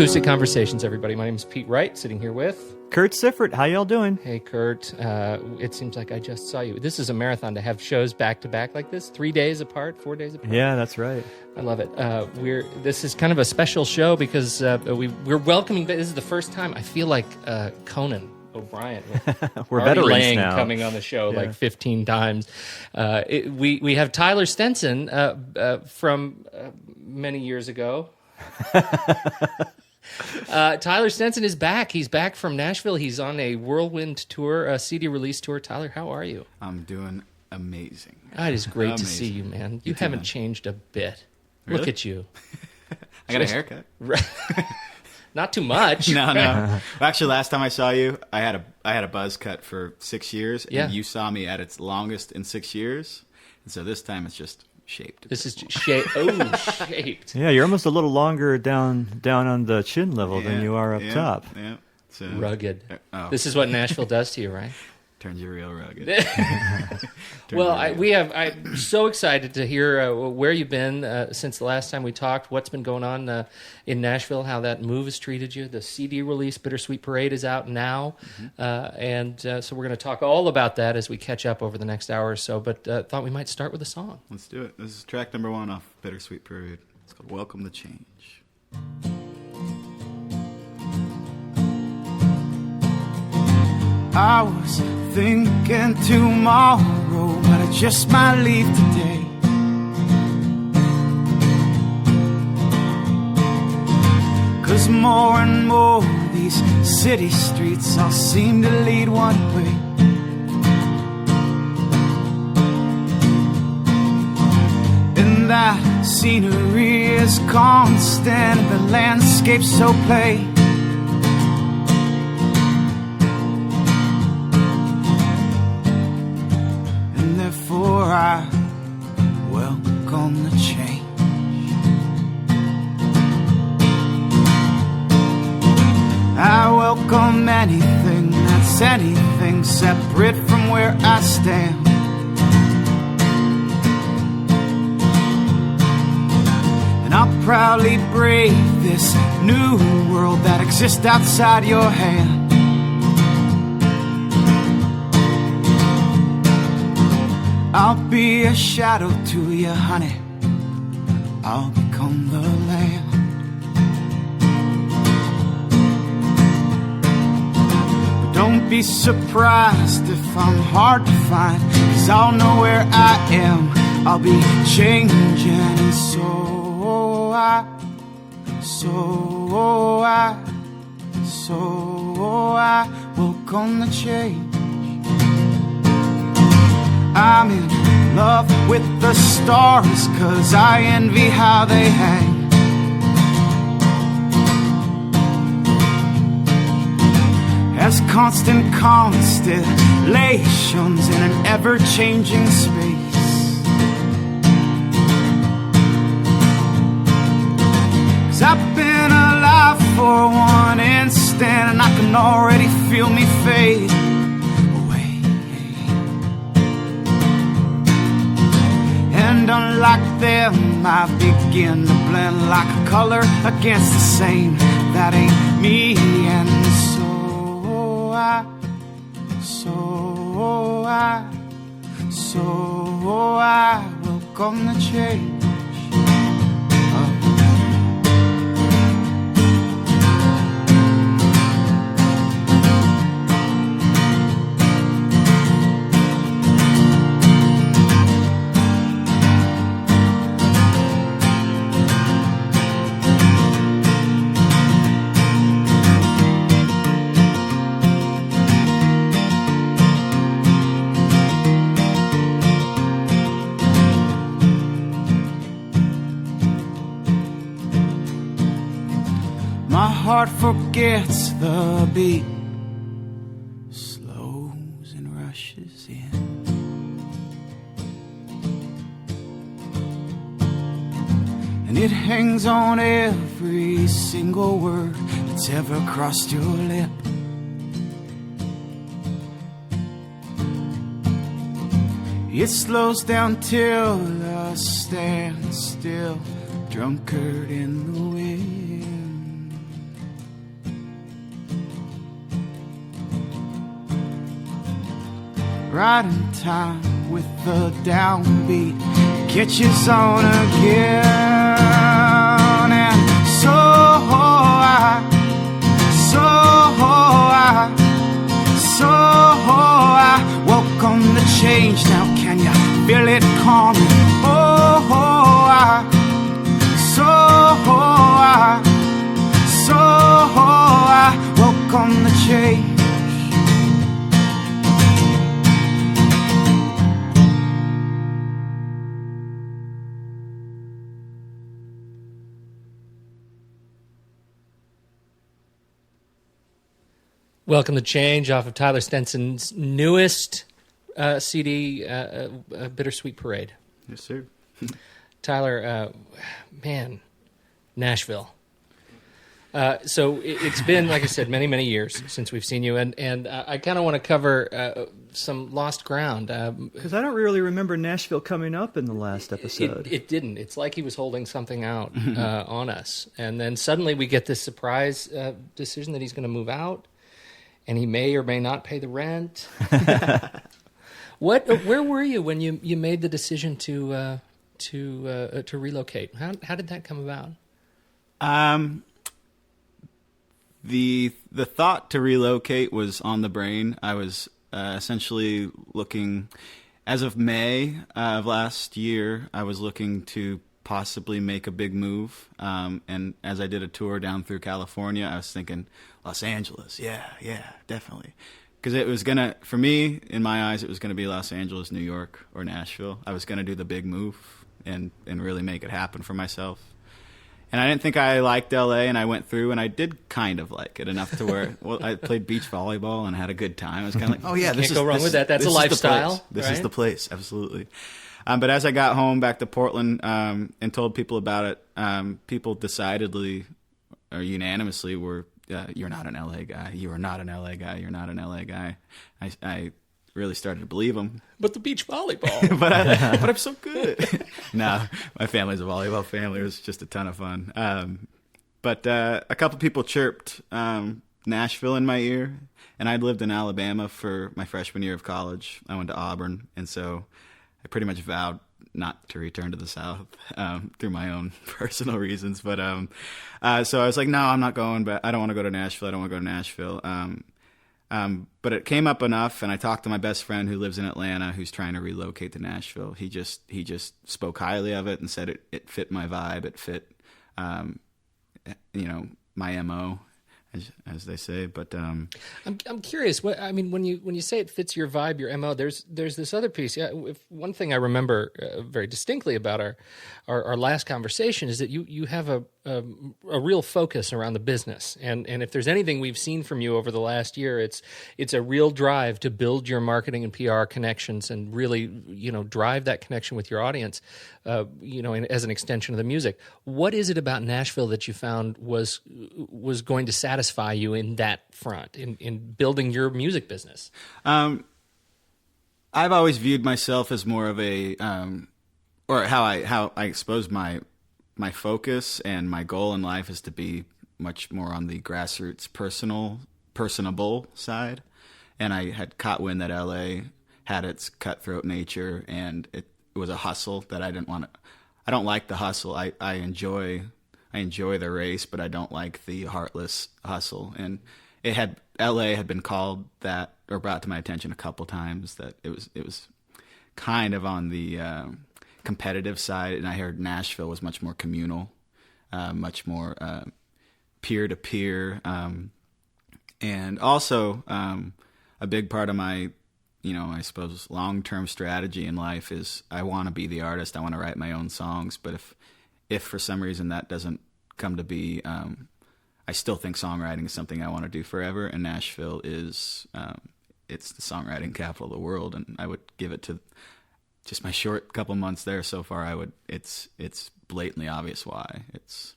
Acoustic Conversations, everybody. My name is Pete Wright, sitting here with... Kurt Siffert. How y'all doing? Hey, Kurt. It seems like I just saw you. This is a marathon to have shows back-to-back like this, 3 days apart, 4 days apart. Yeah, that's right. I love it. This is kind of a special show because we're welcoming... This is the first time I feel like Conan O'Brien. We're Artie veterans Lang now. coming on the show like 15 times. We have Tyler Stenson from many years ago. Tyler Stenson is back. He's back from Nashville. He's on a whirlwind tour, a CD release tour. Tyler, how are you? I'm doing amazing. It is great to see you, man. You haven't changed a bit. Really? Look at you. I got a haircut. Not too much. No. Actually, last time I saw you, I had a buzz cut for 6 years, and Yeah. you saw me at its longest in 6 years, and so this time it's just shaped. This is shaped. Oh, shaped. Yeah, you're almost a little longer down on the chin level than you are up top. Yeah. So, Rugged. Oh. This is what Nashville does to you, right? Turns you real rugged. Well, I'm so excited to hear where you've been since the last time we talked, what's been going on in Nashville, how that move has treated you. The CD release, Bittersweet Parade, is out now, and so we're going to talk all about that as we catch up over the next hour or so, but thought we might start with a song. Let's do it. This is track number 1 off Bittersweet Parade. It's called Welcome the Change. I was thinking tomorrow, but I just might leave today. 'Cause more and more these city streets all seem to lead one way. And that scenery is constant, and the landscape's so plain. Therefore I welcome the change. I welcome anything that's anything separate from where I stand. And I'll proudly brave this new world that exists outside your hand. I'll be a shadow to you, honey. I'll become the land. But don't be surprised if I'm hard to find, 'cause I'll know where I am. I'll be changing, and so I welcome the change. I'm in love with the stars, 'cause I envy how they hang. As constant constellations in an ever-changing space. 'Cause I've been alive for one instant, and I can already feel me fade. And unlike them, I begin to blend like a color against the same. That ain't me, and so I welcome the change. My heart forgets the beat, slows and rushes in. And it hangs on every single word that's ever crossed your lip. It slows down till I stand still, drunkard in the wind. right in time with the downbeat. Catches on again, and so I welcome the change. Now can you feel it coming? I welcome the change. Welcome to Change off of Tyler Stenson's newest CD, Bittersweet Parade. Yes, sir. Tyler, man, Nashville. So it's been, like I said, many, many years since we've seen you, and I kind of want to cover some lost ground. Because I don't really remember Nashville coming up in the last episode. It didn't. It's like he was holding something out on us, and then suddenly we get this surprise decision that he's going to move out, and he may or may not pay the rent. Where were you when you made the decision to relocate? How did that come about? The thought to relocate was on the brain. I was essentially looking, as of May of last year, I was looking to possibly make a big move. And as I did a tour down through California, I was thinking, Los Angeles, yeah, definitely. Because it was going to, for me, in my eyes, it was going to be Los Angeles, New York, or Nashville. I was going to do the big move and really make it happen for myself. And I didn't think I liked L.A., and I went through, and I did kind of like it enough to where, well, I played beach volleyball and had a good time. I was kind of like, oh, yeah, Can't go wrong with that. That's a lifestyle. This is the place, absolutely. But as I got home back to Portland and told people about it, people decidedly or unanimously were, you're not an L.A. guy. You are not an L.A. guy. You're not an L.A. guy. I really started to believe them. But the beach volleyball. but I'm so good. No, my family's a volleyball family. It was just a ton of fun. But a couple people chirped Nashville in my ear, and I'd lived in Alabama for my freshman year of college. I went to Auburn, and so I pretty much vowed not to return to the South through my own personal reasons. But so I was like, no, I'm not going. But I don't want to go to Nashville. I don't want to go to Nashville. But it came up enough, and I talked to my best friend who lives in Atlanta, who's trying to relocate to Nashville. He just spoke highly of it and said it fit my vibe. It fit, my MO, as they say. But I'm curious. When you say it fits your vibe, your MO, there's this other piece. Yeah, one thing I remember very distinctly about our last conversation is that you have a real focus around the business, and if there's anything we've seen from you over the last year, it's a real drive to build your marketing and PR connections and really drive that connection with your audience, as an extension of the music. What is it about Nashville that you found was going to satisfy you in that front in building your music business? I've always viewed myself as more of a or how I expose my focus and my goal in life is to be much more on the grassroots, personable side. And I had caught wind that LA had its cutthroat nature, and it was a hustle that I didn't want to. I don't like the hustle. I enjoy the race, but I don't like the heartless hustle. And LA had been called that, or brought to my attention a couple times, that it was kind of on the competitive side, and I heard Nashville was much more communal, much more peer-to-peer, and also a big part of my, I suppose, long-term strategy in life is I want to be the artist. I want to write my own songs, but if for some reason that doesn't come to be, I still think songwriting is something I want to do forever, and Nashville is it's the songwriting capital of the world, and I would give it to just my short couple months there so far. It's blatantly obvious why. It's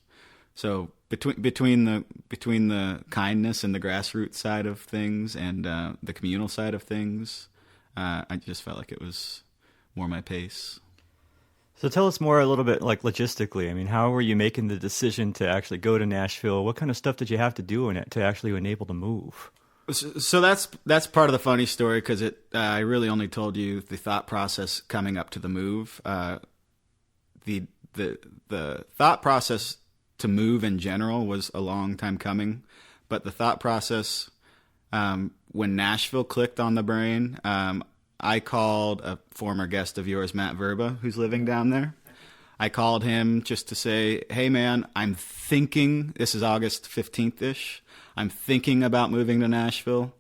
so between the kindness and the grassroots side of things and the communal side of things, I just felt like it was more my pace. So tell us more a little bit, like logistically. I mean, how were you making the decision to actually go to Nashville? What kind of stuff did you have to do in it to actually enable the move? So that's part of the funny story, because I really only told you the thought process coming up to the move. The thought process to move in general was a long time coming, but the thought process when Nashville clicked on the brain, I called a former guest of yours, Matt Verba, who's living down there. I called him just to say, hey man, I'm thinking, this is August 15th-ish, I'm thinking about moving to Nashville.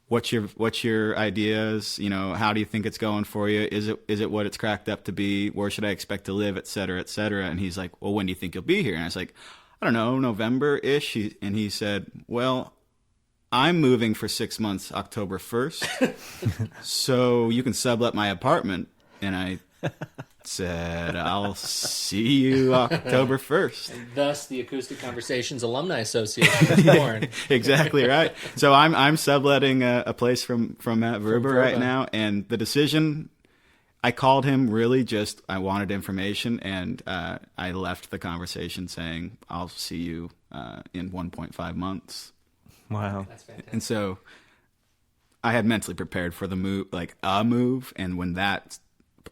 What's your ideas? You know, how do you think it's going for you? Is it what it's cracked up to be? Where should I expect to live, et cetera, et cetera? And he's like, well, when do you think you'll be here? And I was like, I don't know, November-ish. And he said, well, I'm moving for 6 months, October 1st. So you can sublet my apartment. And I said, I'll see you October 1st. And thus, the Acoustic Conversations Alumni Association was born. Exactly right. So I'm subletting a place from Matt Verba right now, and the decision, I called him really just, I wanted information, and I left the conversation saying, I'll see you in 1.5 months. Wow. That's fantastic. And so I had mentally prepared for the move, like a move, and when that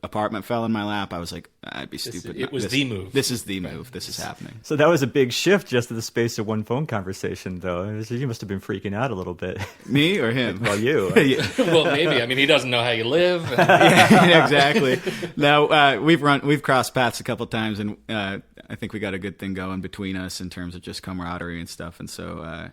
apartment fell in my lap, I was like, I'd be stupid. It was the move. This is the move. This is happening. So that was a big shift just in the space of one phone conversation, though. You must have been freaking out a little bit. Me or him? Well, you. Well, maybe. I mean, he doesn't know how you live. Yeah, exactly. Now, we've crossed paths a couple times, and I think we got a good thing going between us in terms of just camaraderie and stuff. And so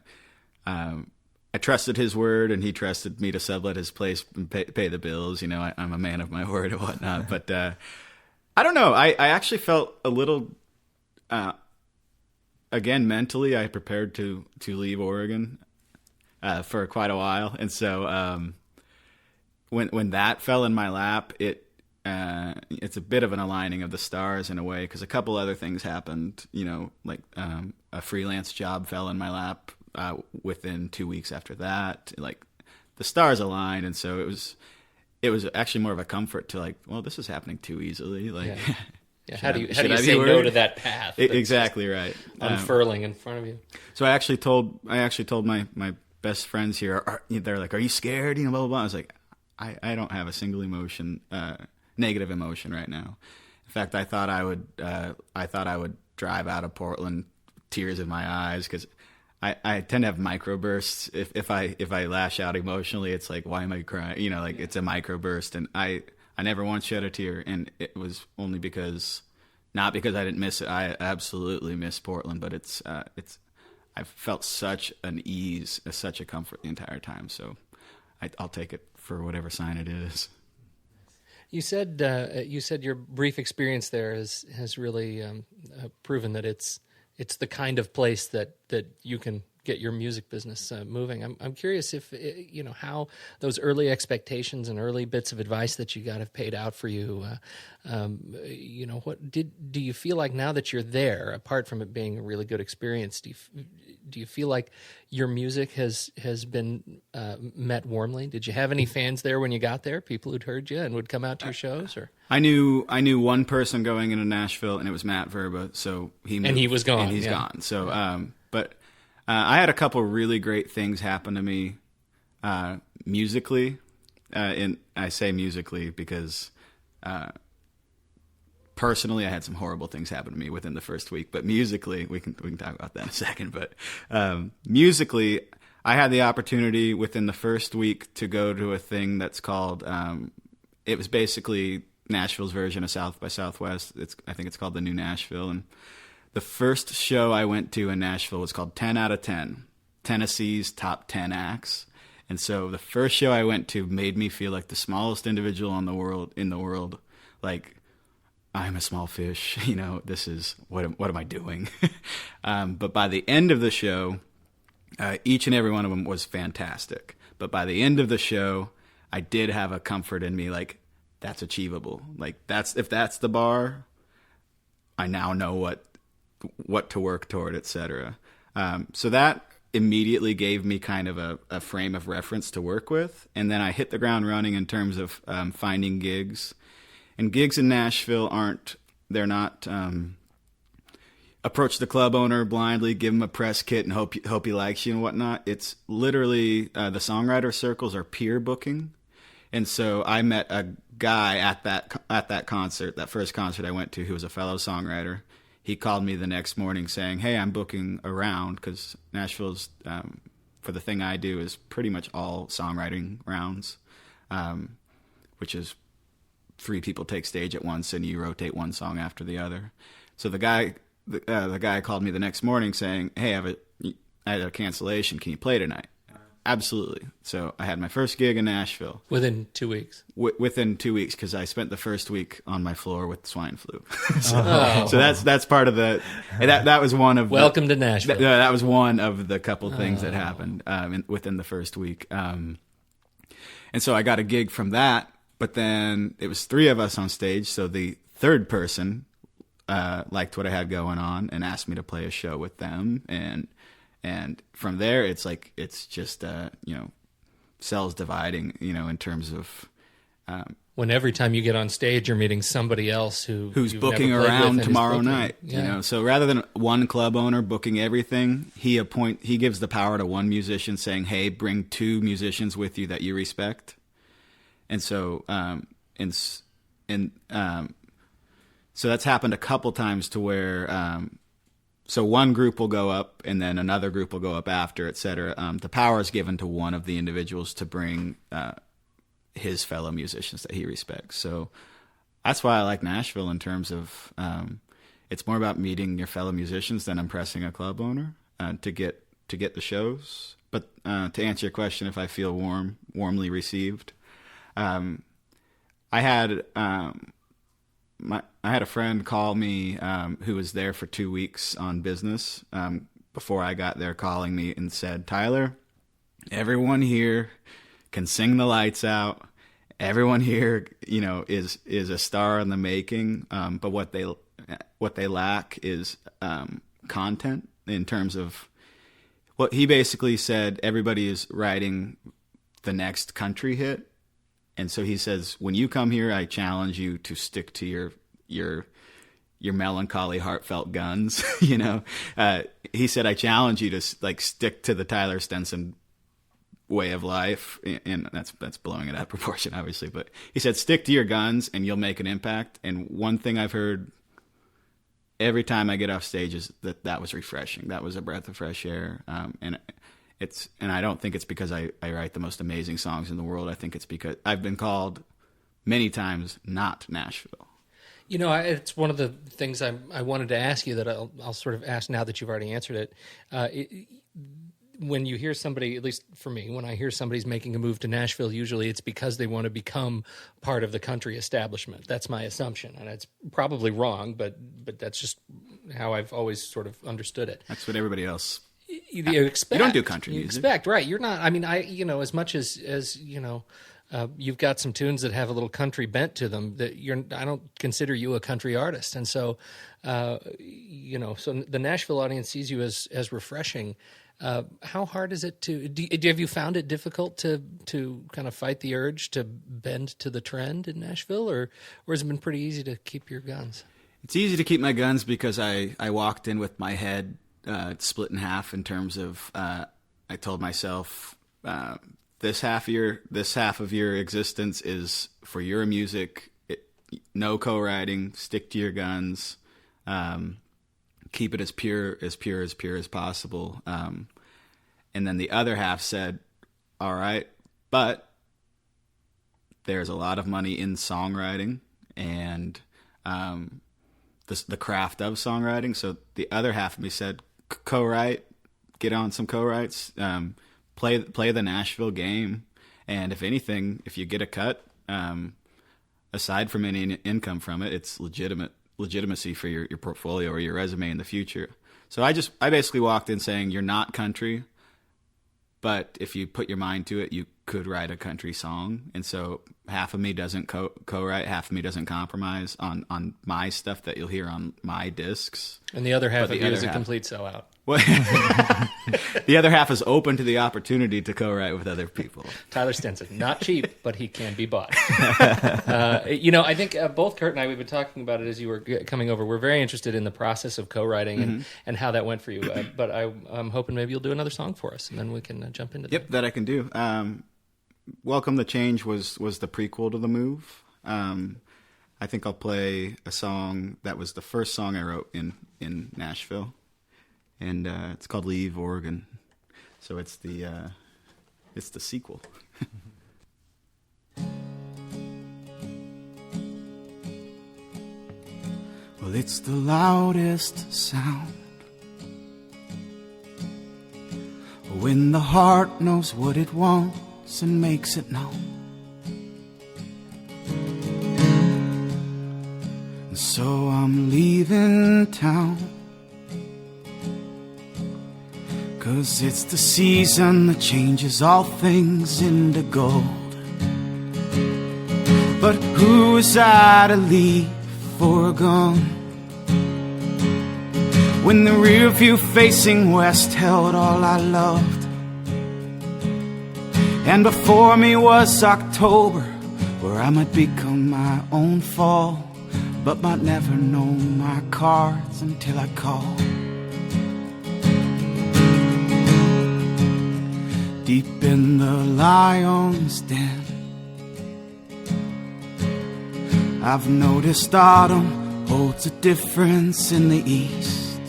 I trusted his word, and he trusted me to sublet his place and pay the bills. You know, I'm a man of my word and whatnot. But I don't know. I actually felt a little, again, mentally, I prepared to leave Oregon for quite a while. And so when that fell in my lap, it's a bit of an aligning of the stars in a way, because a couple other things happened. You know, like a freelance job fell in my lap. Within 2 weeks after that, like the stars aligned, and so it was actually more of a comfort to like, well, this is happening too easily. Like, yeah. How do you say no to that path? Exactly right. Unfurling in front of you. So I actually told my best friends here. They're like, "Are you scared?" You know, blah blah blah. I was like, I don't have a single emotion, negative emotion right now. In fact, I thought I would drive out of Portland, tears in my eyes, because I tend to have microbursts. If I lash out emotionally, it's like, why am I crying? You know, like it's a microburst, and I never once shed a tear, and it was only not because I didn't miss it. I absolutely miss Portland, but I've felt such an ease, such a comfort the entire time. So I'll take it for whatever sign it is. You said your brief experience there has really proven that it's the kind of place that you can get your music business moving. I'm curious if how those early expectations and early bits of advice that you got have paid out for you. What do you feel like now that you're there? Apart from it being a really good experience, do you feel like your music has been met warmly? Did you have any fans there when you got there? People who'd heard you and would come out to your shows, or? I knew one person going into Nashville, and it was Matt Verba. So he moved, and he was gone, and he's gone. So, but I had a couple really great things happen to me musically, and I say musically because personally I had some horrible things happen to me within the first week. But musically, we can talk about that in a second. But musically, I had the opportunity within the first week to go to a thing that's called. It was basically Nashville's version of South by Southwest. I think it's called the New Nashville. And the first show I went to in Nashville was called 10 out of 10, Tennessee's top 10 acts. And so the first show I went to made me feel like the smallest individual in the world. Like, I'm a small fish, you know, this is, what am I doing? But by the end of the show, each and every one of them was fantastic. But by the end of the show, I did have a comfort in me, like, that's achievable. Like, if that's the bar, I now know what to work toward, etc. So that immediately gave me kind of a frame of reference to work with. And then I hit the ground running in terms of finding gigs. And gigs in Nashville approach the club owner blindly, give him a press kit, and hope he likes you and whatnot. It's literally the songwriter circles are peer booking, and so I met a guy at that concert, that first concert I went to, who was a fellow songwriter. He called me the next morning saying, "Hey, I'm booking a round because Nashville's for the thing I do is pretty much all songwriting rounds, which is 3 people take stage at once and you rotate one song after the other." So the guy called me the next morning saying, "Hey, I had a cancellation. Can you play tonight?" Absolutely. So I had my first gig in Nashville. Within 2 weeks? Within 2 weeks, because I spent the first week on my floor with swine flu. So that's part of the... That was one of... Welcome to Nashville. That was one of the couple things that happened within the first week. And so I got a gig from that, but then it was 3 of us on stage, so the third person liked what I had going on and asked me to play a show with them, and from there it's just cells dividing, in terms of when every time you get on stage you're meeting somebody else who's booking around tomorrow night. Yeah. So rather than one club owner booking everything, he gives the power to one musician saying, "Hey, bring 2 musicians with you that you respect." And so so that's happened a couple times to where so one group will go up and then another group will go up after, et cetera. The power is given to one of the individuals to bring his fellow musicians that he respects. So that's why I like Nashville in terms of it's more about meeting your fellow musicians than impressing a club owner to get the shows. But to answer your question, if I feel warmly received, I had a friend call me who was there for 2 weeks on business before I got there, calling me and said, "Tyler, everyone here can sing the lights out. Everyone here, is a star in the making. But what they lack is content in terms of what he basically said. Everybody is writing the next country hit." And so he says, "When you come here, I challenge you to stick to your melancholy, heartfelt guns." He said, "I challenge you to stick to the Tyler Stenson way of life," and that's blowing it out of proportion, obviously. But he said, "Stick to your guns, and you'll make an impact." And one thing I've heard every time I get off stage is that was refreshing. That was a breath of fresh air, and I don't think it's because I write the most amazing songs in the world. I think it's because I've been called many times not Nashville. It's one of the things I wanted to ask you that I'll sort of ask now that you've already answered it. When you hear somebody, at least for me, when I hear somebody's making a move to Nashville, usually it's because they want to become part of the country establishment. That's my assumption, and it's probably wrong, but that's just how I've always sort of understood it. That's what everybody else... You expect. You don't do country music. You expect, right. You're not, as much as you've got some tunes that have a little country bent to them, I don't consider you a country artist. And so, so the Nashville audience sees you as refreshing. How hard is it have you found it difficult to kind of fight the urge to bend to the trend in Nashville, or has it been pretty easy to keep your guns? It's easy to keep my guns because I walked in with my head split in half in terms of I told myself this half of your existence is for your music, no co-writing, stick to your guns, keep it as pure as possible, and then the other half said, "All right, but there's a lot of money in songwriting and the craft of songwriting." So the other half of me said, "Co-write, get on some co-writes, play the Nashville game, and if anything, if you get a cut, aside from any income from it, it's legitimacy for your portfolio or your resume in the future." So I basically walked in saying, "You're not country, but if you put your mind to it, could write a country song, and so half of me doesn't co-write, half of me doesn't compromise on my stuff that you'll hear on my discs, and the other half of you is a complete sellout. Well, the other half is open to the opportunity to co-write with other people. Tyler Stenson, not cheap, but he can be bought. I think both Kurt and I, we've been talking about it as you were coming over. We're very interested in the process of co-writing and how that went for you. But I'm hoping maybe you'll do another song for us, and then we can jump into that. Yep, that I can do. Welcome the Change was the prequel to The Move. I think I'll play a song that was the first song I wrote in Nashville. And it's called Leave Oregon, so it's the sequel. Well, it's the loudest sound when the heart knows what it wants and makes it known. And so I'm leaving town, 'cause it's the season that changes all things into gold. But who was I to leave Oregon when the rear view facing west held all I loved? And before me was October, where I might become my own fall, but might never know my cards until I call. Deep in the lion's den, I've noticed autumn holds a difference in the east,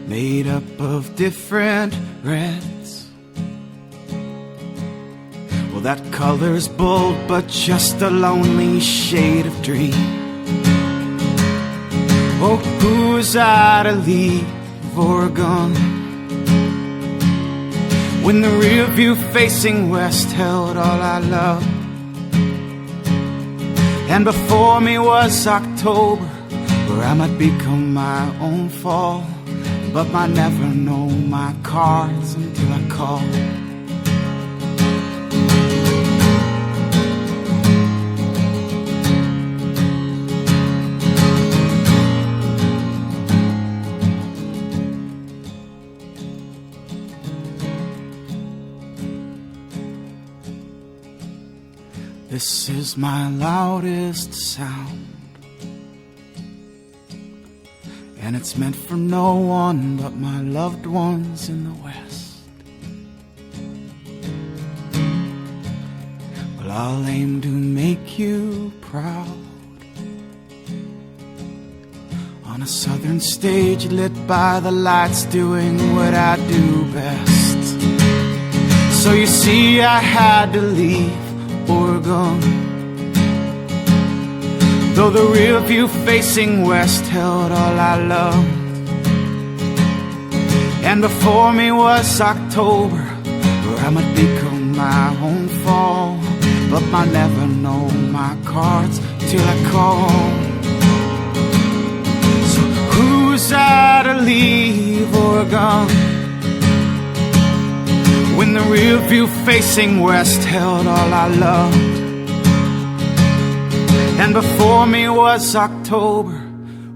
made up of different reds. Well, that color's bold, but just a lonely shade of dream. Oh, who's I to leave Oregon when the rear view facing west held all I loved? And before me was October, where I might become my own fall, but might never know my cards until I call. This is my loudest sound, and it's meant for no one but my loved ones in the West. Well, I'll aim to make you proud on a southern stage lit by the lights, doing what I do best. So you see, I had to leave Oregon, though the rear view facing west held all I loved. And before me was October, where I might become my own fall, but might never know my cards till I call. So who's I to leave Oregon when the rear view facing west held all I loved? And before me was October,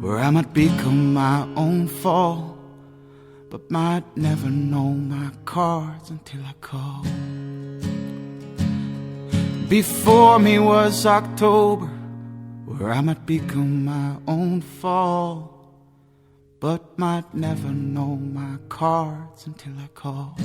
where I might become my own fall, but might never know my cards until I call. Before me was October, where I might become my own fall, but might never know my cards until I call.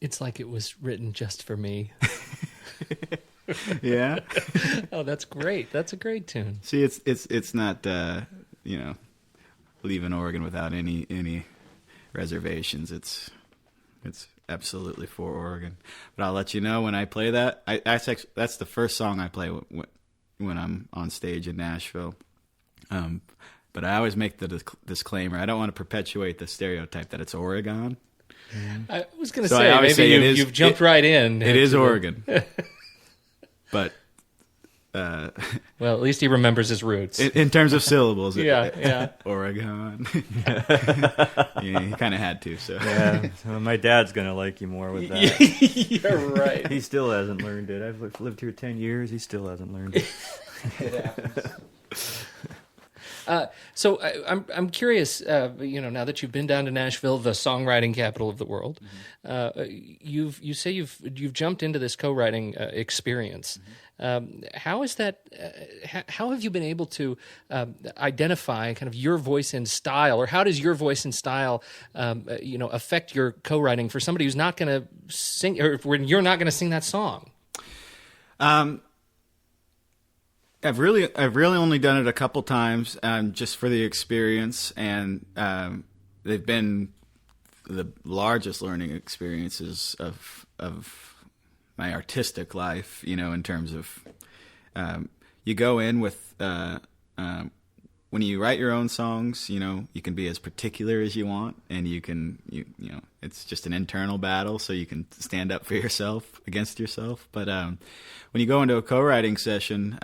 It's like it was written just for me. Yeah. Oh, that's great. That's a great tune. See, it's not leaving Oregon without any reservations. It's absolutely for Oregon. But I'll let you know when I play that. That's the first song I play when I'm on stage in Nashville. But I always make the disclaimer: I don't want to perpetuate the stereotype that it's Oregon. I was going to So say, I always maybe say you've jumped right in. It is Oregon, but well, at least he remembers his roots. in terms of syllables, yeah. Oregon. Yeah, he kind of had to. So Yeah, so my dad's gonna like you more with that. You're right. He still hasn't learned it. I've lived here 10 years. He still hasn't learned it. It happens. So I'm curious. Now that you've been down to Nashville, the songwriting capital of the world, you say you've jumped into this co-writing experience. How is that? How have you been able to identify kind of your voice and style, or how does your voice and style, affect your co-writing for somebody who's not going to sing, or when you're not going to sing that song? I've really only done it a couple times, just for the experience, and they've been the largest learning experiences of my artistic life. In terms of you go in with when you write your own songs, you can be as particular as you want, and you it's just an internal battle, so you can stand up for yourself against yourself. But when you go into a co-writing session,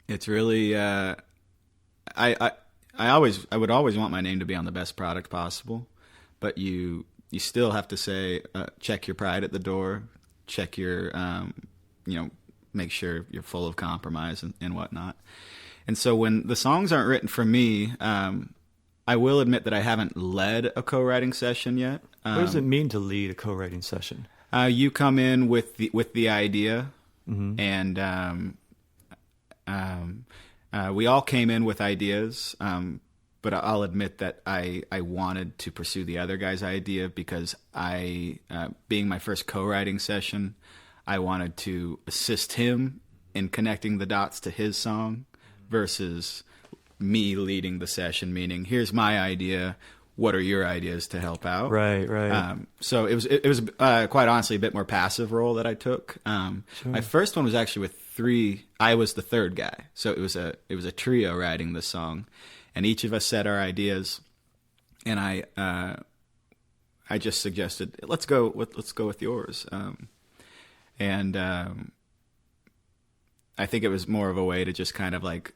it's really I would always want my name to be on the best product possible, but you still have to say, check your pride at the door, check your make sure you're full of compromise and whatnot. And so when the songs aren't written for me, I will admit that I haven't led a co-writing session yet. What does it mean to lead a co-writing session? You come in with the idea, Mm-hmm. and we all came in with ideas, but I'll admit that I wanted to pursue the other guy's idea because being my first co-writing session, I wanted to assist him in connecting the dots to his song versus me leading the session, meaning here's my idea, what are your ideas to help out? Right. So it was quite honestly a bit more passive role that I took. My first one was actually with three. I was the third guy, so it was a trio writing the song, and each of us said our ideas, and I just suggested let's go with yours, and I think it was more of a way to just kind of like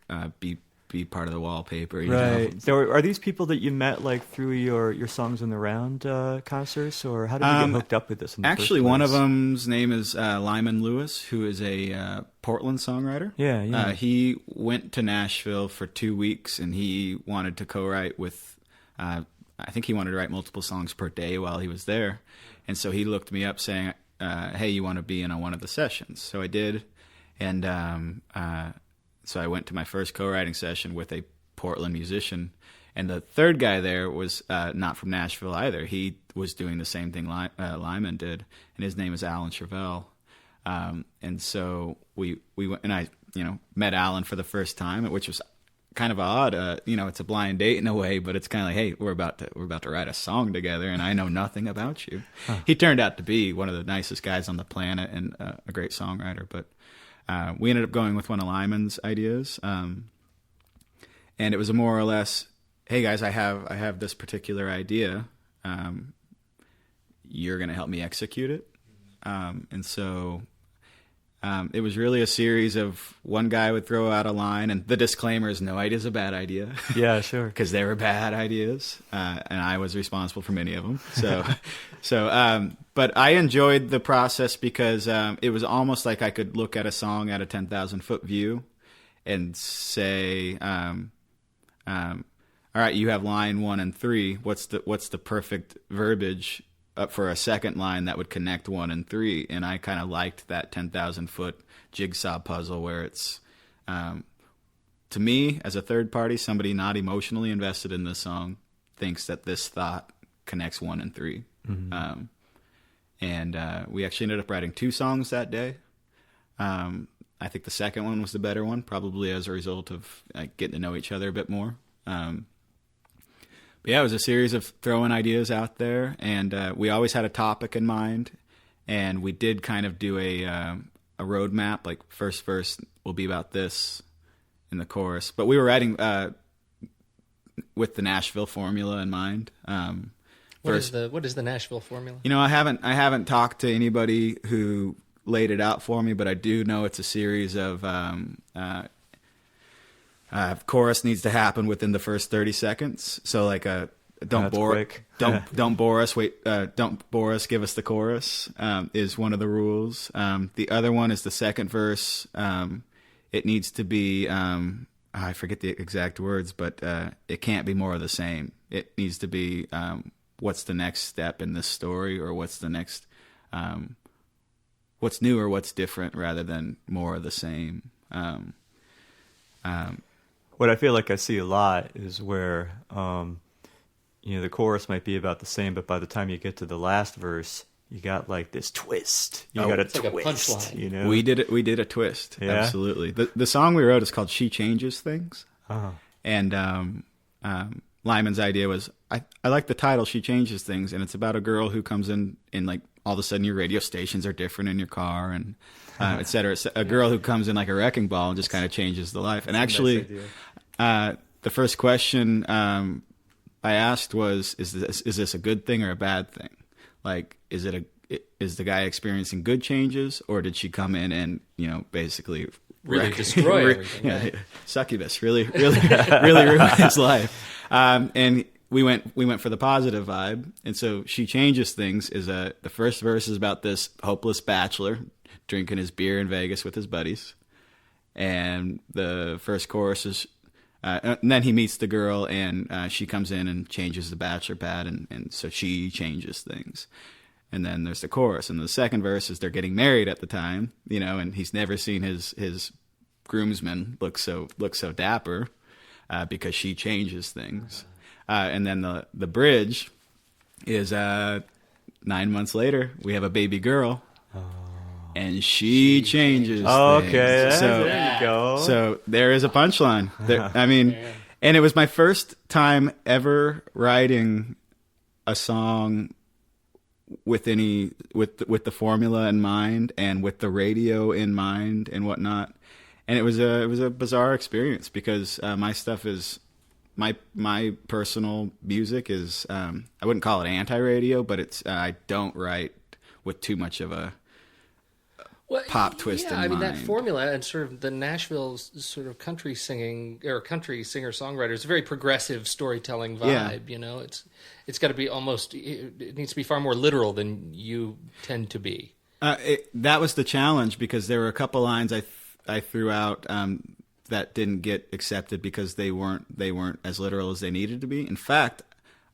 be part of the wallpaper. You know? So are these people that you met like through your Songs on the Round concerts, or how did you get hooked up with this? Actually, one of them's name is Lyman Lewis, who is a Portland songwriter. Yeah. He went to Nashville for 2 weeks, and he wanted to co-write with. I think he wanted to write multiple songs per day while he was there, and so he looked me up saying, "Hey, you want to be in on one of the sessions?" So I did, and. So I went to my first co-writing session with a Portland musician, and the third guy there was not from Nashville either. He was doing the same thing Lyman did, and his name is Alan Chevelle. And so we went, and I met Alan for the first time, which was kind of odd. It's a blind date in a way, but it's kind of like, hey, we're about to write a song together, and I know nothing about you. Huh. He turned out to be one of the nicest guys on the planet and a great songwriter, but. We ended up going with one of Lyman's ideas, and it was a more or less, "Hey guys, I have this particular idea. You're going to help me execute it." And so it was really a series of one guy would throw out a line, and the disclaimer is no idea is a bad idea. Yeah, sure. Because they were bad ideas, and I was responsible for many of them. But I enjoyed the process because it was almost like I could look at a song at a 10,000-foot view and say, all right, you have line 1 and 3. What's the perfect verbiage up for a second line that would connect 1 and 3? And I kind of liked that 10,000-foot jigsaw puzzle where it's, to me, as a third party, somebody not emotionally invested in this song thinks that this thought connects 1 and 3. Mm-hmm. And we actually ended up writing 2 songs that day. I think the second one was the better one, probably as a result of getting to know each other a bit more. But yeah, it was a series of throwing ideas out there, and we always had a topic in mind, and we did kind of do roadmap, like first verse will be about this in the chorus. But we were writing with the Nashville formula in mind. What is the Nashville formula? I haven't talked to anybody who laid it out for me, but I do know it's a series of chorus needs to happen within the first 30 seconds. So like don't bore us. Don't bore us. Give us the chorus is one of the rules. The other one is the second verse. It needs to be. I forget the exact words, but it can't be more of the same. It needs to be what's the next step in this story, or what's the next, what's new or what's different, rather than more of the same. What I feel like I see a lot is where, the chorus might be about the same, but by the time you get to the last verse, you got like this twist. You got a twist. Like a punchline. We did a twist. Yeah? Absolutely. The song we wrote is called "She Changes Things," and Lyman's idea was I like the title "She Changes Things," and it's about a girl who comes in like all of a sudden your radio stations are different in your car and et cetera. It's a girl who comes in like a wrecking ball and just kind of changes the life. And actually, the first question I asked was, "Is this a good thing or a bad thing? Like, is the guy experiencing good changes, or did she come in and basically really destroy everything? Succubus, really ruin his life." And we went for the positive vibe, and so "She Changes Things" is the first verse is about this hopeless bachelor drinking his beer in Vegas with his buddies, and the first chorus is. And then he meets the girl, and she comes in and changes the bachelor pad, and so she changes things. And then there's the chorus, and the second verse is they're getting married at the time, and he's never seen his groomsmen look so dapper because she changes things. And then the bridge is 9 months later, we have a baby girl. And she changes things. Okay, there you go. So there is a punchline. And it was my first time ever writing a song with the formula in mind and with the radio in mind and whatnot. And it was a bizarre experience because my stuff is my personal music is I wouldn't call it anti-radio, but it's I don't write with too much of a pop twist in mind. That formula and sort of the Nashville sort of country singing or country singer-songwriter is a very progressive storytelling vibe. Yeah. It's got to be almost, it needs to be far more literal than you tend to be. That was the challenge because there were a couple lines I threw out that didn't get accepted because they weren't as literal as they needed to be. In fact,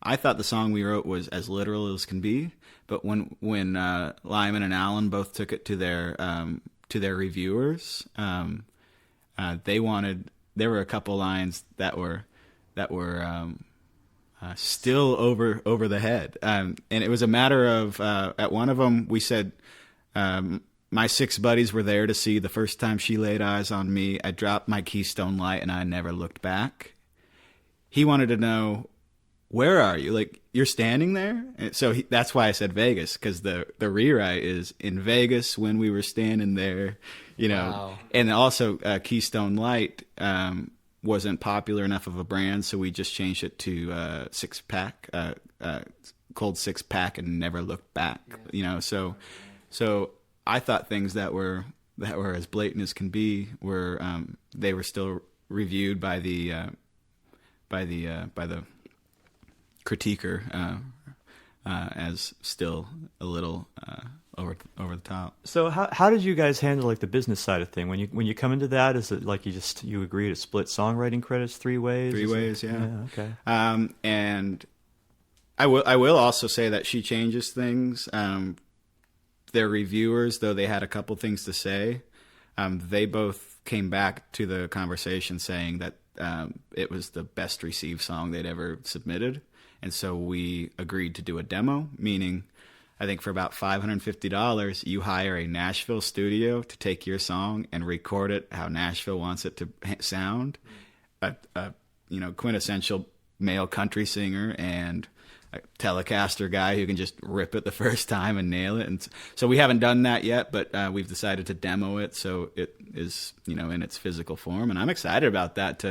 I thought the song we wrote was as literal as can be. But when Lyman and Alan both took it to their reviewers, there were a couple lines that were still over the head, and it was a matter of at one of them we said, "My 6 buddies were there to see the first time she laid eyes on me. I dropped my Keystone Light and I never looked back." He wanted to know, where are you? Like, you're standing there? And so that's why I said Vegas, because the rewrite is in Vegas when we were standing there, Wow. And also Keystone Light wasn't popular enough of a brand, so we just changed it to 6-pack, cold 6-pack and never looked back, So I thought things that were as blatant as can be were they were still reviewed by the critiquer as still a little over the top. So how did you guys handle like the business side of thing when you come into that? Is it like you agree to split songwriting credits 3 ways? 3 ways, yeah. Okay. And I will also say that She Changes Things. Their reviewers, though they had a couple things to say, they both came back to the conversation saying that it was the best received song they'd ever submitted. And so we agreed to do a demo, meaning I think for about $550, you hire a Nashville studio to take your song and record it how Nashville wants it to sound. A quintessential male country singer and Telecaster guy who can just rip it the first time and nail it. And so we haven't done that yet, but we've decided to demo it so it is, in its physical form, and I'm excited about that.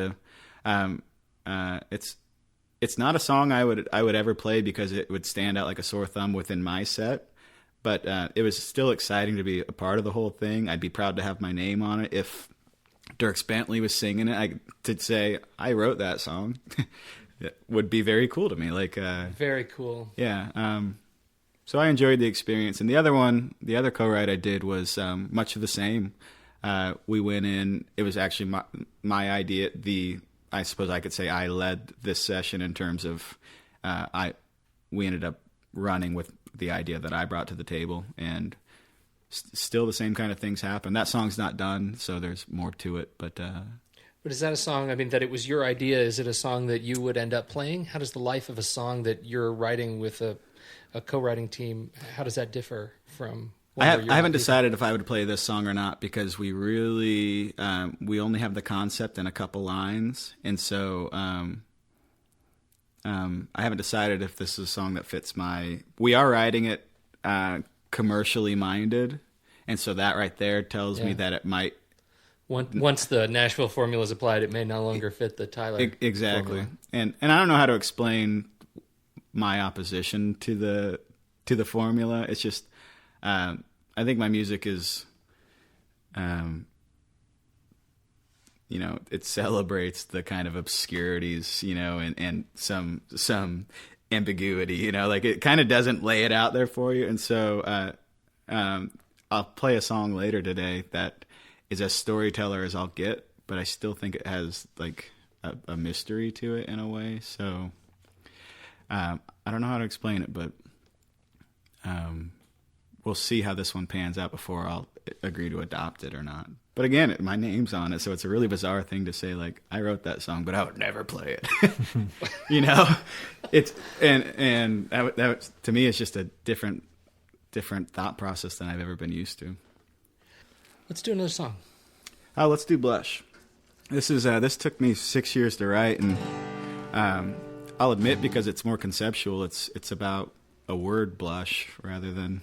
It's not a song I would ever play because it would stand out like a sore thumb within my set, but it was still exciting to be a part of the whole thing. I'd be proud to have my name on it. If Dierks Bentley was singing it, to say I wrote that song it would be very cool to me. Very cool. Yeah. So I enjoyed the experience. And the other co-write I did was much of the same. We went in. It was actually my idea. I suppose I could say I led this session in terms of we ended up running with the idea that I brought to the table, and still the same kind of things happen. That song's not done, so there's more to it. But is that a song, that it was your idea, is it a song that you would end up playing? How does the life of a song that you're writing with a co-writing team, how does that differ from... I haven't decided if I would play this song or not, because we really we only have the concept and a couple lines, and so I haven't decided if this is a song that fits my. We are writing it commercially minded, and so that right there tells me that it might. Once the Nashville formula is applied, it may no longer fit the Tyler. Exactly, formula. and I don't know how to explain my opposition to the formula. It's just. I think my music is, it celebrates the kind of obscurities, and some ambiguity, it kind of doesn't lay it out there for you. And so I'll play a song later today that is as storyteller as I'll get, but I still think it has a mystery to it in a way. So I don't know how to explain it, but we'll see how this one pans out before I'll agree to adopt it or not. But again, my name's on it, so it's a really bizarre thing to say, I wrote that song, but I would never play it. It's and that to me is just a different thought process than I've ever been used to. Let's do another song. Oh, let's do Blush. This took me 6 years to write, and I'll admit, because it's more conceptual, it's about a word blush rather than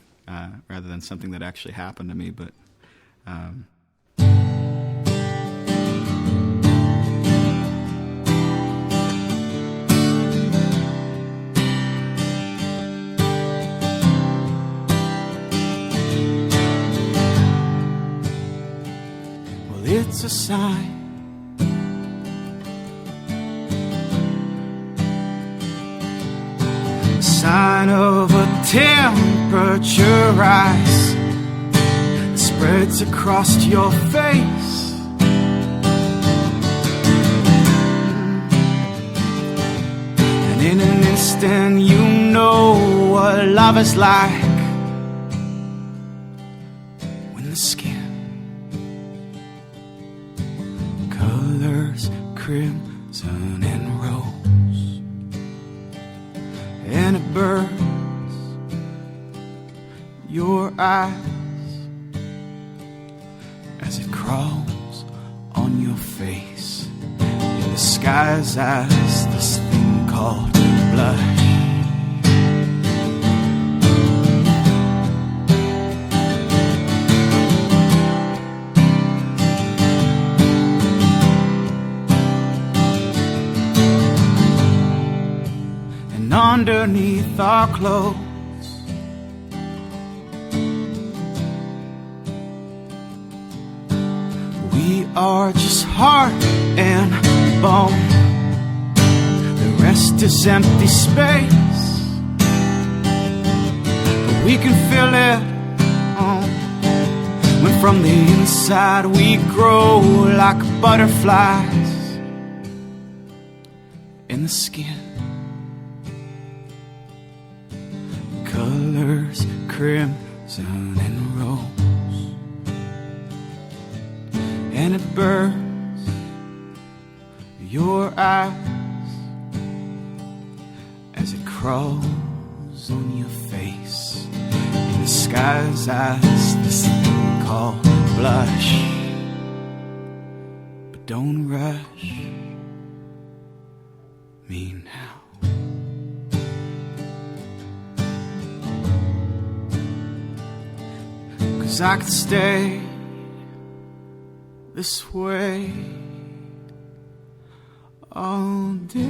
something that actually happened to me. But well, it's a sign of a temperature rise that spreads across your face. And in an instant you know what love is like when the skin colors crimson and rose, and it burns your eyes as it crawls on your face in disguise as this thing called blush. And underneath our clothes, we are just heart and bone. The rest is empty space, but we can fill it when from the inside we grow like butterflies in the skin. Colors crimson and rose, and it burns your eyes as it crawls on your face in disguise as this thing called blush. But don't rush me now. 'cause I could stay this way all day.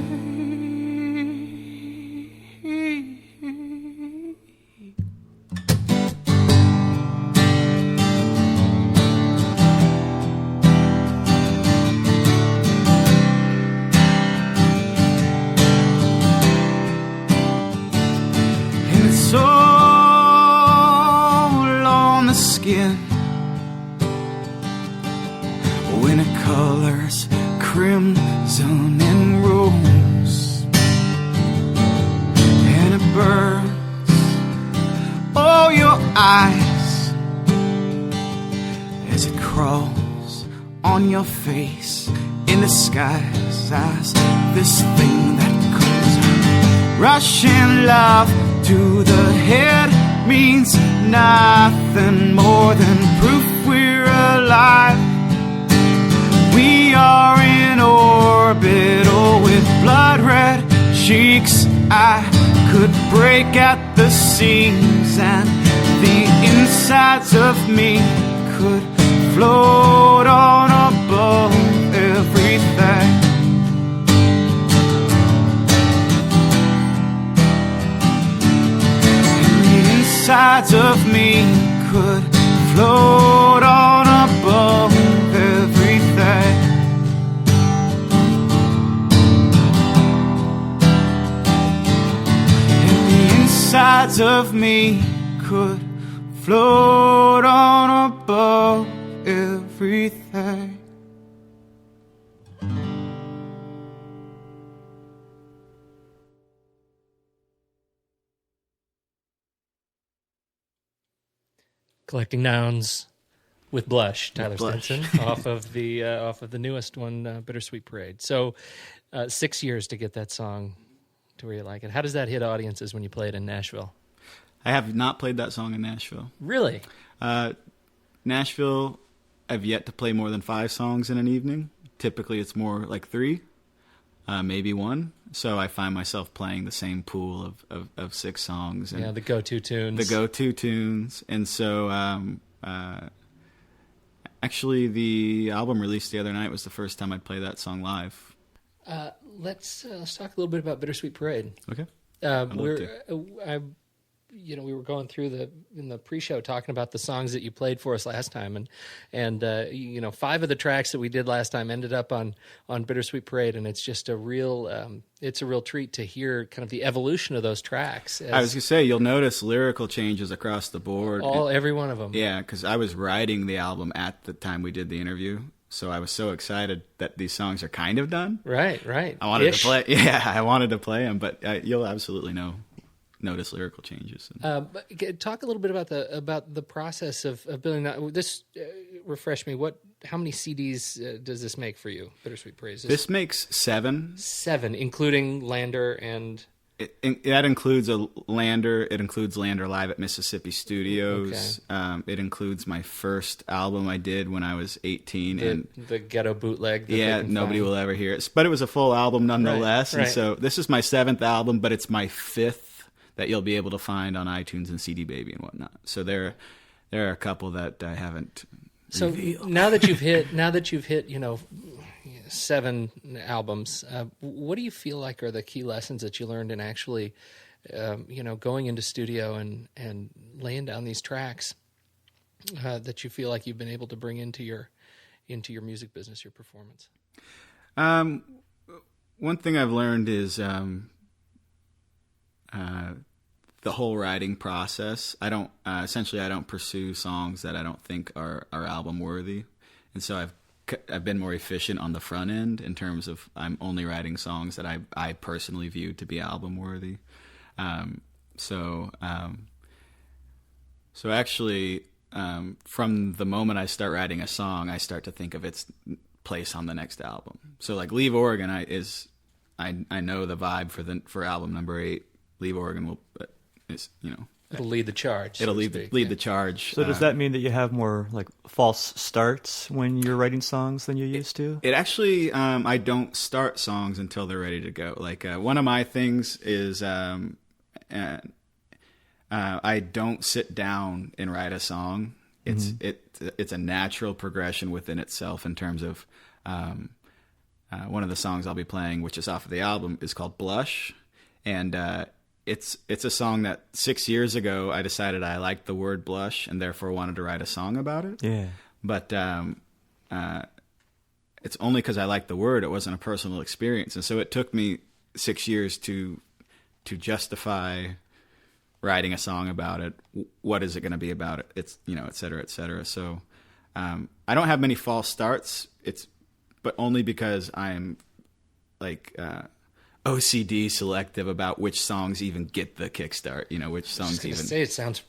And it's all on the skin when it colors crimson and rose, and it burns all your eyes as it crawls on your face in disguise as this thing that comes rushing love to the head means nothing more than proof we're alive. We are in orbit, oh, with blood red cheeks. I could break at the seams, and the insides of me could float on above everything. And the insides of me could float on above everything. And the insides of me could float on above everything. Collecting Nouns with Blush, Tyler Blush. Stenson, off of the newest one, Bittersweet Parade. So 6 years to get that song to where you like it. How does that hit audiences when you play it in Nashville? I have not played that song in Nashville. Really? Nashville, I've yet to play more than 5 songs in an evening. Typically, it's more like 3, maybe 1. So I find myself playing the same pool of 6 songs. And Yeah, the go-to tunes. And so, actually, the album released the other night was the first time I'd play that song live. Let's talk a little bit about Bittersweet Parade. Okay. We were going through in the pre-show talking about the songs that you played for us last time, and 5 of the tracks that we did last time ended up on Bittersweet Parade, and it's just a real treat to hear kind of the evolution of those tracks. I was gonna say, you'll notice lyrical changes across the board. Every one of them. Yeah, because I was writing the album at the time we did the interview, so I was so excited that these songs are kind of done. Right. I wanted to play. Yeah, I wanted to play them, but you'll absolutely notice lyrical changes. But talk a little bit about the process of building that. This refresh me. How many CDs does this make for you? Bittersweet Parade. This makes 7. 7, including Lander and. That includes a Lander. It includes Lander Live at Mississippi Studios. Okay. It includes my first album I did when I was 18, the ghetto bootleg. Nobody will ever hear it. But it was a full album nonetheless. Right. And so this is my 7th album, but it's my 5th that you'll be able to find on iTunes and CD Baby and whatnot. So there are a couple that I haven't revealed. now that you've hit 7 albums, what do you feel like are the key lessons that you learned in actually going into studio and laying down these tracks that you feel like you've been able to bring into your music business, your performance? One thing I've learned is the whole writing process. I don't pursue songs that I don't think are album worthy, and so I've been more efficient on the front end in terms of I'm only writing songs that I personally view to be album worthy. So actually, from the moment I start writing a song, I start to think of its place on the next album. So like Leave Oregon, I know the vibe for album number 8. Leave Oregon it'll lead the charge. It'll lead the charge. So does that mean that you have more like false starts when you're writing songs than you used to? It actually, I don't start songs until they're ready to go. Like one of my things is I don't sit down and write a song It's a natural progression within itself in terms of one of the songs I'll be playing, which is off of the album, is called Blush. And it's a song that 6 years ago I decided I liked the word blush and therefore wanted to write a song about it. Yeah. But it's only because I liked the word. It wasn't a personal experience. And so it took me 6 years to justify writing a song about it. What is it going to be about it? It's, et cetera, et cetera. So I don't have many false starts. But only because I'm like OCD selective about which songs even get the kickstart. Which songs even. Say it sounds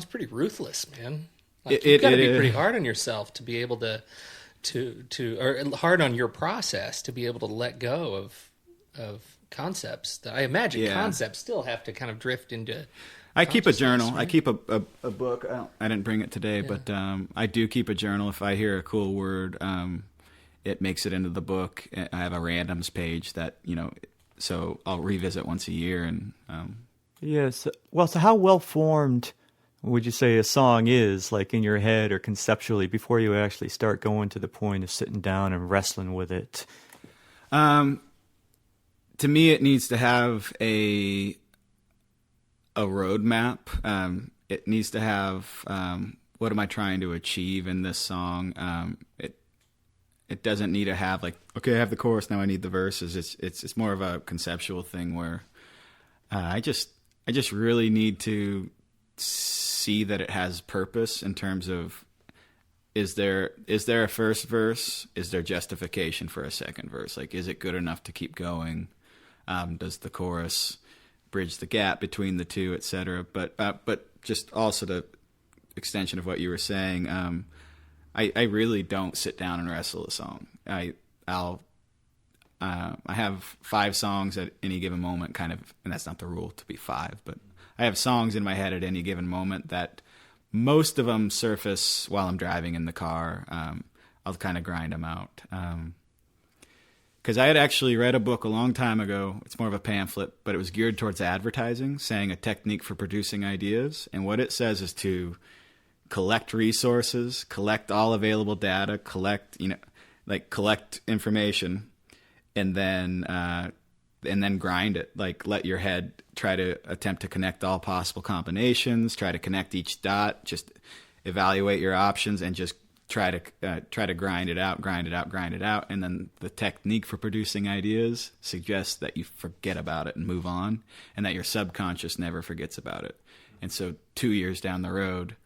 pretty ruthless, man. Like you've got to be pretty hard on yourself to be able or hard on your process to be able to let go of concepts. I imagine concepts still have to kind of drift into. I keep a journal. Right? I keep a book. I didn't bring it today, but I do keep a journal. If I hear a cool word, it makes it into the book. I have a randoms page that, so I'll revisit once a year. And yes. Well, so how well formed would you say a song is, like in your head or conceptually, before you actually start going to the point of sitting down and wrestling with it? To me, it needs to have a roadmap. It needs to have what am I trying to achieve in this song. It doesn't need to have like, okay, I have the chorus, now I need the verses. It's more of a conceptual thing where I just really need to see that it has purpose in terms of is there a first verse? Is there justification for a second verse? Like, is it good enough to keep going? Does the chorus bridge the gap between the two, et cetera? But just also the extension of what you were saying, I really don't sit down and wrestle a song. I have 5 songs at any given moment, kind of, and that's not the rule to be 5, but I have songs in my head at any given moment that most of them surface while I'm driving in the car. I'll kind of grind them out. Because I had actually read a book a long time ago. It's more of a pamphlet, but it was geared towards advertising, saying a technique for producing ideas. And what it says is to collect resources, collect all available data, collect information, and then grind it. Like, let your head try to attempt to connect all possible combinations, try to connect each dot, just evaluate your options, and just try to grind it out. And then the technique for producing ideas suggests that you forget about it and move on, and that your subconscious never forgets about it. And so 2 years down the road,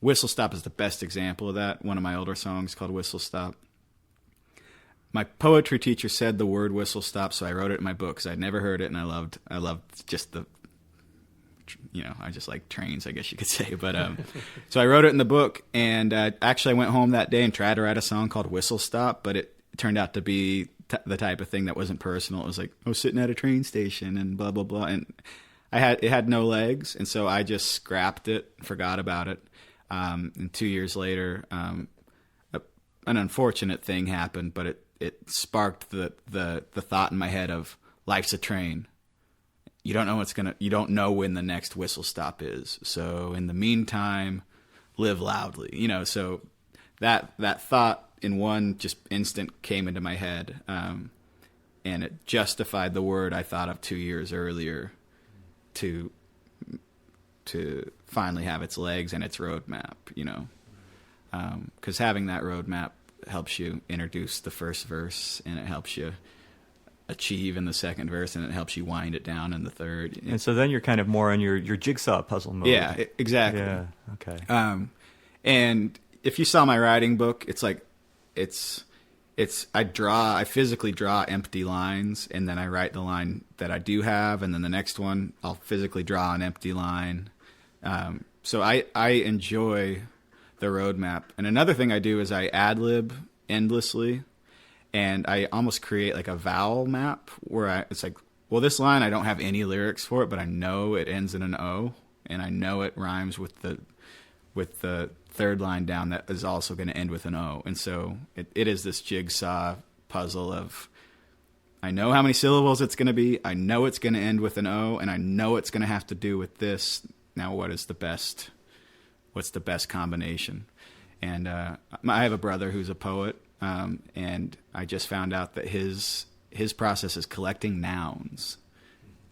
Whistle Stop is the best example of that. One of my older songs called Whistle Stop. My poetry teacher said the word whistle stop, so I wrote it in my book because I'd never heard it, and I loved just the, I just like trains, I guess you could say. But so I wrote it in the book, and actually I went home that day and tried to write a song called Whistle Stop, but it turned out to be the type of thing that wasn't personal. It was like, sitting at a train station and blah, blah, blah. And it had no legs, and so I just scrapped it, forgot about it. And 2 years later, an unfortunate thing happened, but it sparked the thought in my head of life's a train. You don't know when the next whistle stop is. So in the meantime, live loudly. So that thought in one just instant came into my head, and it justified the word I thought of 2 years earlier to finally have its legs and its roadmap. Because having that roadmap helps you introduce the first verse, and it helps you achieve in the second verse, and it helps you wind it down in the third. And so then you're kind of more in your jigsaw puzzle mode. Yeah, exactly. Yeah, okay. And if you saw my writing book, I physically draw empty lines, and then I write the line that I do have, and then the next one I'll physically draw an empty line. So I enjoy the roadmap. And another thing I do is I ad-lib endlessly, and I almost create like a vowel map where it's like, well, this line I don't have any lyrics for it, but I know it ends in an O, and I know it rhymes with the third line down that is also going to end with an O. And so it is this jigsaw puzzle of, I know how many syllables it's going to be, I know it's going to end with an O, and I know it's going to have to do with this. Now, what is the best what's the best combination. And I have a brother who's a poet, and I just found out that his process is collecting nouns,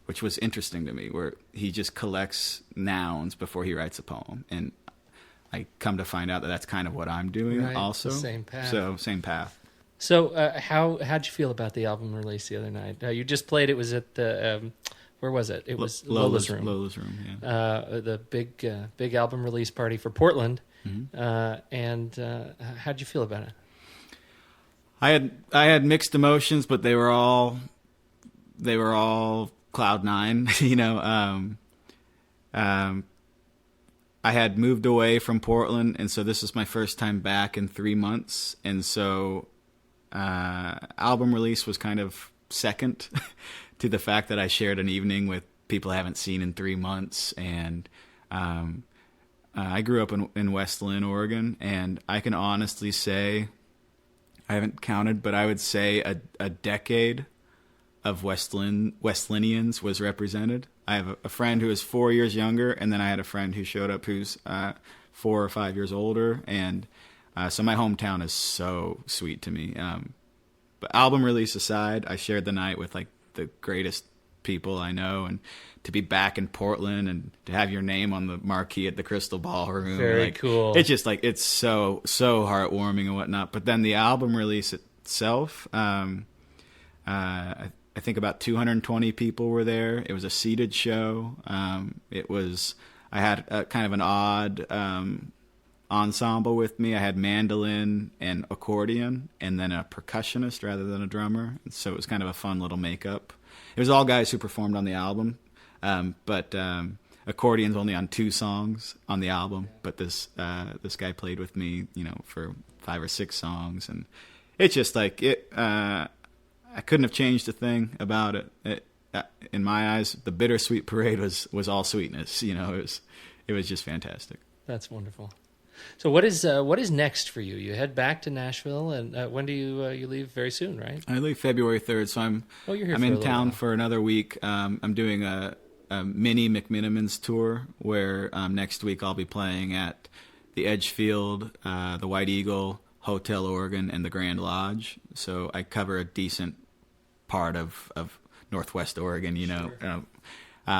which was interesting to me, where he just collects nouns before he writes a poem. And I come to find out that that's kind of what I'm doing also. The same path. So, same path. So how'd you feel about the album release the other night? You just played. It was at the where was it? It was Lola's Room. Lola's Room, yeah. The big album release party for Portland. Mm-hmm. And how'd you feel about it? I had mixed emotions, but they were all cloud nine. You know, I had moved away from Portland, and so this is my first time back in 3 months, and so album release was kind of second to the fact that I shared an evening with people I haven't seen in 3 months. And I grew up in West Linn, Oregon, and I can honestly say, I haven't counted, but I would say a decade of West Linnians was represented. I have a friend who is 4 years younger, and then I had a friend who showed up who's 4 or 5 years older, and so my hometown is so sweet to me. But album release aside, I shared the night with like the greatest people I know, and to be back in Portland and to have your name on the marquee at the Crystal Ballroom, very cool. It's just like, it's so heartwarming and whatnot. But then the album release itself, I think about 220 people were there. It was a seated show. I had a kind of an odd ensemble with me. I had mandolin and accordion, and then a percussionist rather than a drummer. So it was kind of a fun little makeup. It was all guys who performed on the album, but accordion's only on 2 songs on the album. But this guy played with me, you know, for 5 or 6 songs, and it's just like it. I couldn't have changed a thing about it. In my eyes, the Bittersweet Parade was all sweetness. You know, it was just fantastic. That's wonderful. So what is next for you? You head back to Nashville, and when do you leave? Very soon, right? I leave February 3rd, so I'm in town for another week. I'm doing a mini McMinimans tour where next week I'll be playing at the Edgefield, the White Eagle, Hotel Oregon, and the Grand Lodge. So I cover a decent part of Northwest Oregon, you know. Sure.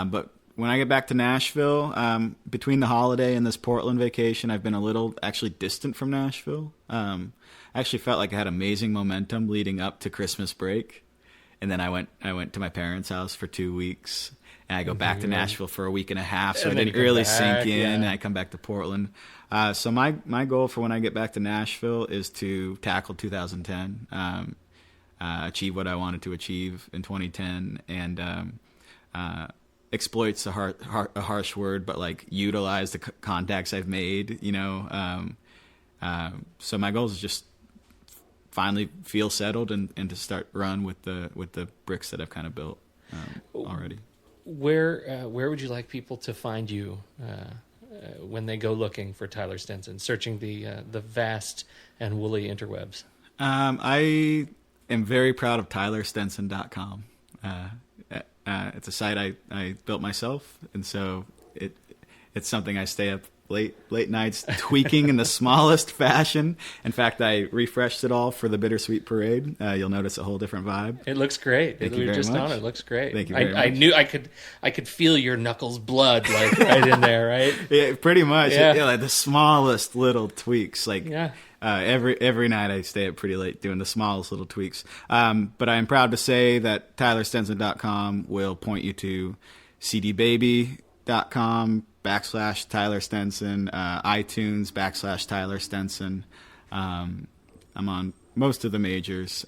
But when I get back to Nashville, between the holiday and this Portland vacation, I've been a little actually distant from Nashville. I actually felt like I had amazing momentum leading up to Christmas break, and then I went to my parents' house for 2 weeks, and I go back to Nashville for a week and a half, so it didn't really sink in. And I come back to Portland. So my goal for when I get back to Nashville is to tackle 2010, achieve what I wanted to achieve in 2010, and exploit's a harsh word, but like utilize the contacts I've made, you know. So my goal is just finally feel settled and to start run with the bricks that I've kind of built already. Where would you like people to find you when they go looking for Tyler Stenson, searching the vast and woolly interwebs? I am very proud of TylerStenson.com. It's a site I built myself, and so it's something I stay up late nights tweaking in the smallest fashion. In fact, I refreshed it all for the Bittersweet Parade. You'll notice a whole different vibe. It looks great. Thank you very much. On it looks great. Thank you very much. I knew I could feel your knuckles blood like right in there, right? Yeah, pretty much. Yeah. Like the smallest little tweaks. Like yeah. Every night I stay up pretty late doing the smallest little tweaks. But I am proud to say that TylerStenson.com will point you to cdbaby.com /Tyler Stenson, iTunes /Tyler Stenson. I'm on most of the majors,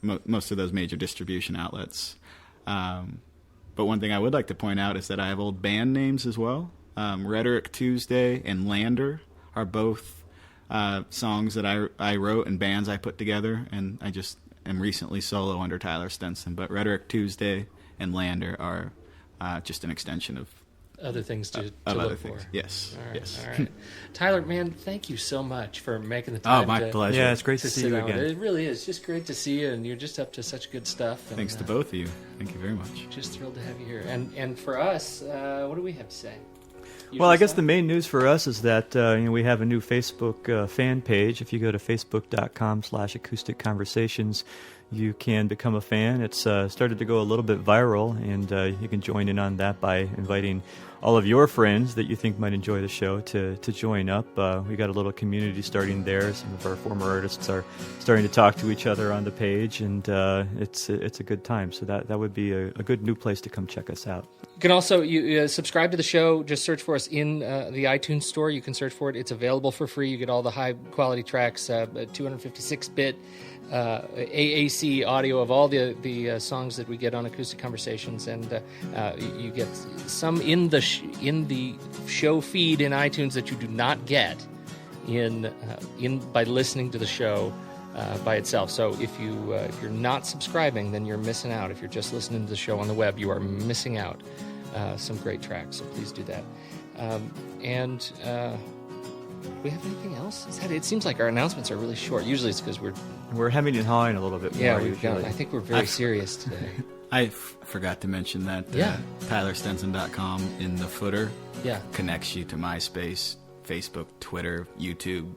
most of those major distribution outlets. But one thing I would like to point out is that I have old band names as well. Rhetoric Tuesday and Lander are both songs that I wrote and bands I put together, and I just am recently solo under Tyler Stenson. But Rhetoric Tuesday and Lander are just an extension of other things to look for. Yes. All right. Yes. All right. Tyler, man, thank you so much for making the time. Oh, my pleasure. Yeah, it's great to see you again. It really is. Just great to see you, and you're just up to such good stuff. And, thanks to both of you. Thank you very much. Just thrilled to have you here. And for us, what do we have to say? Well, I guess the main news for us is that we have a new Facebook fan page. If you go to facebook.com/Acoustic Conversations, you can become a fan. It's started to go a little bit viral, and you can join in on that by inviting all of your friends that you think might enjoy the show to join up. We got a little community starting there. Some of our former artists are starting to talk to each other on the page, and it's a good time. So that would be a good new place to come check us out. You can also subscribe to the show. Just search for us in the iTunes store. You can search for it. It's available for free. You get all the high-quality tracks, 256-bit AAC audio of all the songs that we get on Acoustic Conversations, and you get some in the show feed in iTunes that you do not get in by listening to the show by itself. So if you're not subscribing, then you're missing out. If you're just listening to the show on the web, you are missing out some great tracks. So please do that. Do we have anything else? It seems like our announcements are really short. Usually it's because we're hemming and hawing a little bit more. Yeah, I think we're very serious today. I forgot to mention that TylerStenson.com in the footer connects you to MySpace, Facebook, Twitter, YouTube.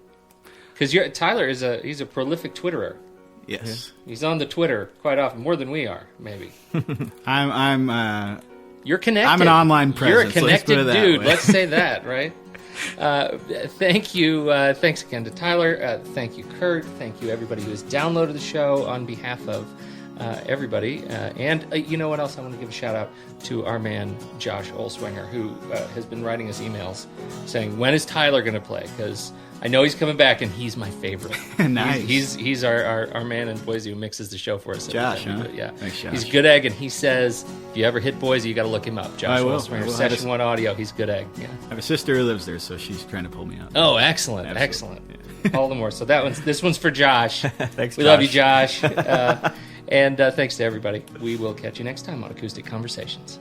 Because Tyler he's a prolific Twitterer. Yes, he's on the Twitter quite often, more than we are, maybe. You're connected. I'm an online presence. You're a connected dude. Let's say that, right? Thank you. Thanks again to Tyler. Thank you, Kurt. Thank you, everybody who has downloaded the show on behalf of everybody. And you know what else? I want to give a shout out to our man, Josh Olswinger, who has been writing us emails saying, when is Tyler going to play? Because I know he's coming back, and he's my favorite. Nice. He's our man in Boise who mixes the show for us. Josh, huh? Yeah. Thanks, Josh. He's good egg, and he says, if you ever hit Boise, you got to look him up. Josh Olswinger, Session 1 Audio. He's good egg. Yeah. I have a sister who lives there, so she's trying to pull me up. Oh, excellent. Absolutely. Excellent. Yeah. All the more. So this one's for Josh. Thanks, We love you, Josh. And thanks to everybody. We will catch you next time on Acoustic Conversations.